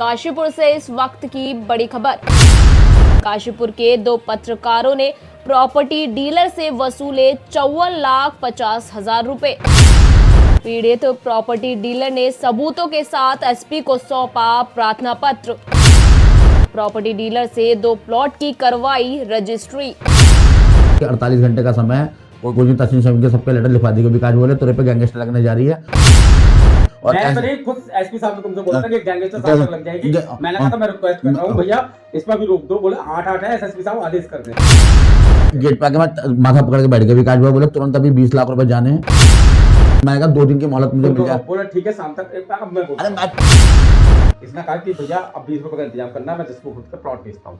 काशीपुर से इस वक्त की बड़ी खबर। काशीपुर के दो पत्रकारों ने प्रॉपर्टी डीलर से वसूले 54,50,000 रुपए। पीड़ित प्रॉपर्टी डीलर ने सबूतों के साथ एसपी को सौंपा प्रार्थना पत्र। प्रॉपर्टी डीलर से 2 प्लॉट की करवाई रजिस्ट्री। 48 घंटे का समय है और कुछ तस्वीर सभी के सबके लेटर लिखवा दी। विकास बोले तेरे पे गैंगस्टर लगने जा रही है। और खुद एसपी साहब ने तुमसे बोला था कि गैंगस्टर साहब लग जाएगी। मैंने कहा था मैं रिक्वेस्ट कर रहा हूं भैया इस पर भी रोक दो। बोले 8-8 है, एसएसपी साहब आदेश कर दे। गेट पे आके मैं माथा पकड़ के बैठ गया। विकास बोले तुरंत अभी 20 लाख रुपए जाने हैं। मैंने कहा 2 दिन की मोहलत मुझे मिल जाए। बोला ठीक है शाम तक। अब मैं बोला इसने कहा कि भैया अब 20 रुपए का इंतजाम करना, मैं जिसको खुद का प्लॉट बेचता हूँ।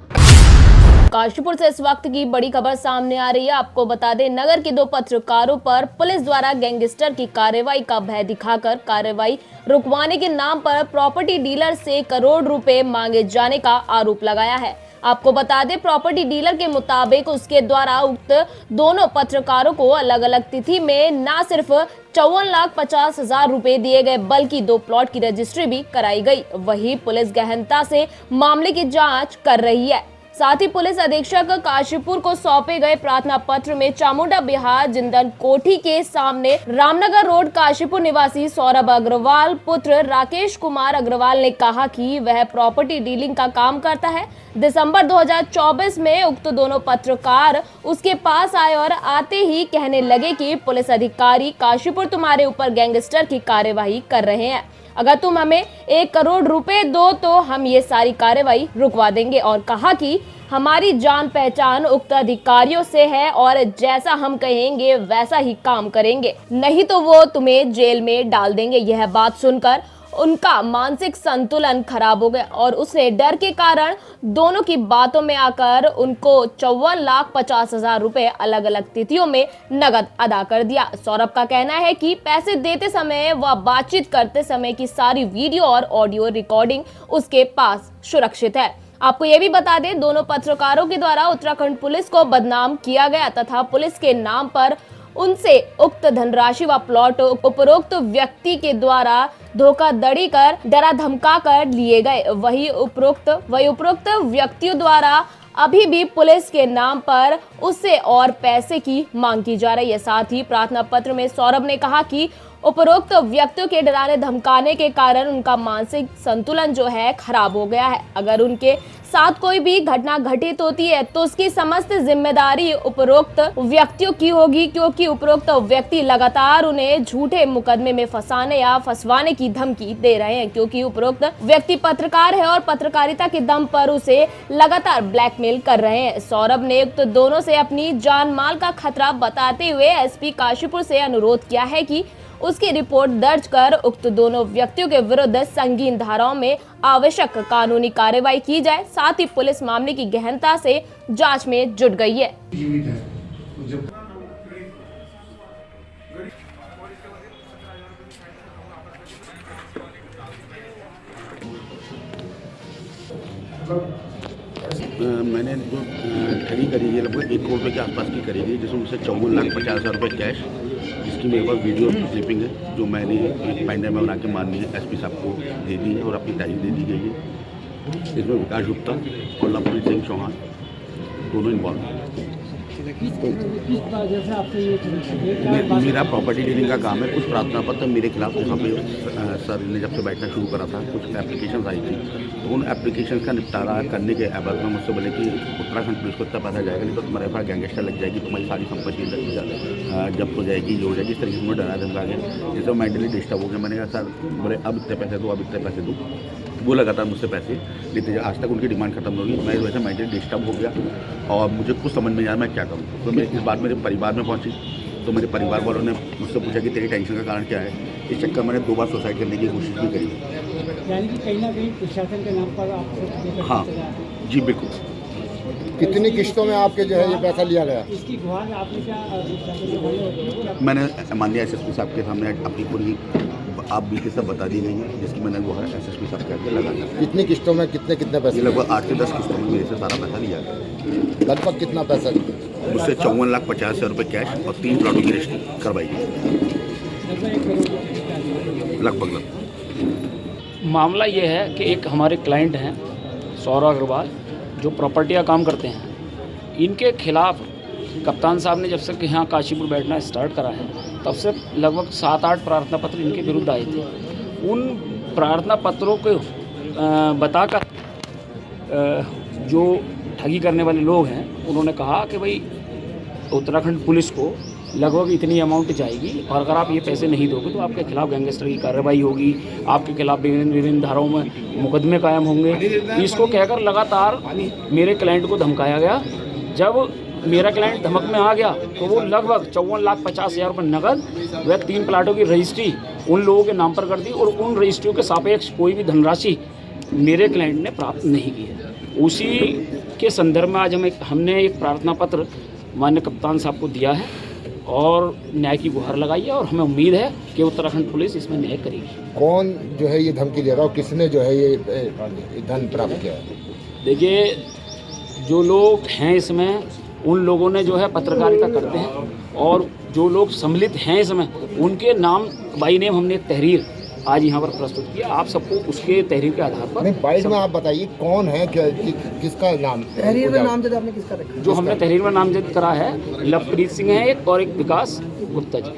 काशीपुर से इस वक्त की बड़ी खबर सामने आ रही है। आपको बता दें, नगर के 2 पत्रकारों पर पुलिस द्वारा गैंगस्टर की कार्रवाई का भय दिखाकर कार्रवाई रुकवाने के नाम पर प्रॉपर्टी डीलर से करोड़ रुपए मांगे जाने का आरोप लगाया है। आपको बता दें, प्रॉपर्टी डीलर के मुताबिक उसके द्वारा उक्त दोनों पत्रकारों को अलग अलग तिथि में न सिर्फ 54,50,000 रुपए दिए गए बल्कि 2 प्लॉट की रजिस्ट्री भी कराई गई। वहीं पुलिस गहनता से मामले की जांच कर रही है। साथ ही पुलिस अधीक्षक काशीपुर को सौंपे गए प्रार्थना पत्र में चामुंडा बिहार जिंदन कोठी के सामने रामनगर रोड काशीपुर निवासी सौरभ अग्रवाल पुत्र राकेश कुमार अग्रवाल ने कहा कि वह प्रॉपर्टी डीलिंग का काम करता है। दिसंबर 2024 में उक्त दोनों पत्रकार उसके पास आए और आते ही कहने लगे कि पुलिस अधिकारी काशीपुर तुम्हारे ऊपर गैंगस्टर की कार्यवाही कर रहे हैं। अगर तुम हमें 1 करोड़ रुपए दो तो हम ये सारी कार्रवाई रुकवा देंगे। और कहा कि हमारी जान पहचान उक्त अधिकारियों से है और जैसा हम कहेंगे वैसा ही काम करेंगे, नहीं तो वो तुम्हें जेल में डाल देंगे। यह बात सुनकर उनका मानसिक संतुलन खराब हो गया और उसने डर के कारण दोनों की बातों में आकर उनको 54,50,000 रुपए अलग अलग तिथियों में नगद अदा कर दिया। सौरभ का कहना है कि पैसे देते समय व बातचीत करते समय की सारी वीडियो और ऑडियो रिकॉर्डिंग उसके पास सुरक्षित है। आपको ये भी बता दें, दोनों पत्रकारों के द्वारा उत्तराखंड पुलिस को बदनाम किया गया तथा पुलिस के नाम पर उनसे उक्त धनराशि व प्लॉट उपरोक्त व्यक्ति के द्वारा धोखाधड़ी कर डरा धमका कर लिए गए। वही उपरोक्त व्यक्तियों द्वारा अभी भी पुलिस के नाम पर उससे और पैसे की मांग की जा रही है। साथ ही प्रार्थना पत्र में सौरभ ने कहा कि उपरोक्त व्यक्तियों के डराने धमकाने के कारण उनका मानसिक संतुलन जो है खराब हो गया है। अगर उनके साथ कोई भी घटना घटित होती है तो उसकी समस्त जिम्मेदारी उपरोक्त व्यक्तियों की होगी, क्योंकि उपरोक्त व्यक्ति लगातार उन्हें झूठे मुकदमे में फंसाने या फंसवाने की धमकी दे रहे हैं, क्योंकि उपरोक्त व्यक्ति पत्रकार है और पत्रकारिता के दम पर उसे लगातार ब्लैकमेल कर रहे हैं। सौरभ ने उक्त दोनों से अपनी जान माल का खतरा बताते हुए एसपी काशीपुर से अनुरोध किया है कि उसकी रिपोर्ट दर्ज कर उक्त दोनों व्यक्तियों के विरुद्ध संगीन धाराओं में आवश्यक कानूनी कार्रवाई की जाए। साथ ही पुलिस मामले की गहनता से जांच में जुट गई है। मैंने जो ठगी करी है लगभग 1 करोड़ रुपये के आसपास की करी गई, जिसमें मुझसे 54,50,000 रुपये कैश, जिसकी मेरे पास वीडियो क्लिपिंग है जो मैंने एक पेन में बना के माननीय एसपी साहब को दे दी है और अपनी तारीख दे दी गई है। इसमें विकास गुप्ता और लवप्रीत सिंह चौहान दोनों इन्वॉल्व हैं। मेरा प्रॉपर्टी डीलिंग का काम है। कुछ प्रार्थना पत्र मेरे खिलाफ यहाँ पे सर ने जब से बैठना शुरू करा था कुछ एप्लीकेशन आई थी, तो उन एप्लीकेशन का निपटारा करने के एवज में मुझसे बोले कि उत्तराखंड पुलिस को इतना पैसा जाएगा, नहीं तो तुम्हारे पास गैंगस्टर लग जाएगी, तुम्हारी सारी संपत्ति जब्त हो जाएगी, ये हो जाएगी। इस तरीके से मुझे डरा धमका गया, जिससे मेंटली डिस्टर्ब हो गया। मैंने कहा सर, बोले अब इतने पैसे दो, अब इतने पैसे दो। वो लगातार मुझसे पैसे लेते जाए, आज तक उनकी डिमांड खत्म होगी। मैं वैसे मेंटली डिस्टर्ब हो गया और मुझे कुछ समझ में नहीं आया मैं क्या करूँ। तो मैं इस बात मेरे परिवार में पहुँची तो मेरे परिवार वालों ने मुझसे पूछा कि तेरी टेंशन का कारण क्या है। इस चक्कर मैंने 2 बार सुसाइड करने की कोशिश भी करी। यानी कि कहीं ना कहीं प्रशासन के नाम पर आप हाँ जी बिल्कुल। कितनी किस्तों में आपके जो है ये पैसा लिया गया? इसकी गुहार आपने क्या? मैंने माननीय एसएसपी साहब के सामने अपनी पूरी आप बीते सब बता दी गई है, जिसकी मैंने गुहार एसएसपी साहब करके लगा दी। कितनी किस्तों में कितने पैसे? लगभग 8 से 10 किस्तों में मेरे से सारा पैसा लिया गया। लगभग कितना पैसा? मुझसे 54,50,000 रुपये कैश और 3 प्लॉटों की रजिस्ट्री करवाई गई लगभग। मामला ये है कि एक हमारे क्लाइंट हैं सौरभ अग्रवाल, जो प्रॉपर्टी का काम करते हैं। इनके खिलाफ कप्तान साहब ने जब से कि यहाँ काशीपुर बैठना स्टार्ट करा है, तब से लगभग 7-8 प्रार्थना पत्र इनके विरुद्ध आए थे। उन प्रार्थना पत्रों को बताकर जो ठगी करने वाले लोग हैं, उन्होंने कहा कि भाई उत्तराखंड पुलिस को लगभग इतनी अमाउंट जाएगी और अगर आप ये पैसे नहीं दोगे तो आपके खिलाफ गैंगस्टर की कार्रवाई होगी, आपके खिलाफ विभिन्न धाराओं में मुकदमे कायम होंगे। इसको कहकर लगातार मेरे क्लाइंट को धमकाया गया। जब मेरा क्लाइंट धमक में आ गया तो वो लगभग 54,50,000 रुपये नगद व 3 प्लाटों की रजिस्ट्री उन लोगों के नाम पर कर दी और उन रजिस्ट्रियों के सापेक्ष कोई भी धनराशि मेरे क्लाइंट ने प्राप्त नहीं की है। उसी के संदर्भ में आज हमने एक प्रार्थना पत्र माननीय कप्तान साहब को दिया है और न्याय की गुहार लगाई है और हमें उम्मीद है कि उत्तराखंड पुलिस इसमें न्याय करेगी। कौन जो है ये धमकी दे रहा है, किसने जो है ये धन प्राप्त किया है? देखिए, जो लोग हैं इसमें, उन लोगों ने जो है पत्रकारिता करते हैं और जो लोग सम्मिलित हैं इसमें, उनके नाम बाई नेम हमने एक तहरीर आज यहाँ पर प्रस्तुत किया। आप सबको उसके तहरीर के आधार पर नहीं, बाइट में आप बताइए कौन है, किसका नाम तहरीर में नामजद आपने किसका रखा? जो हमने तहरीर में नामजद करा है, लवप्रीत सिंह है एक और एक विकास गुप्ता जी।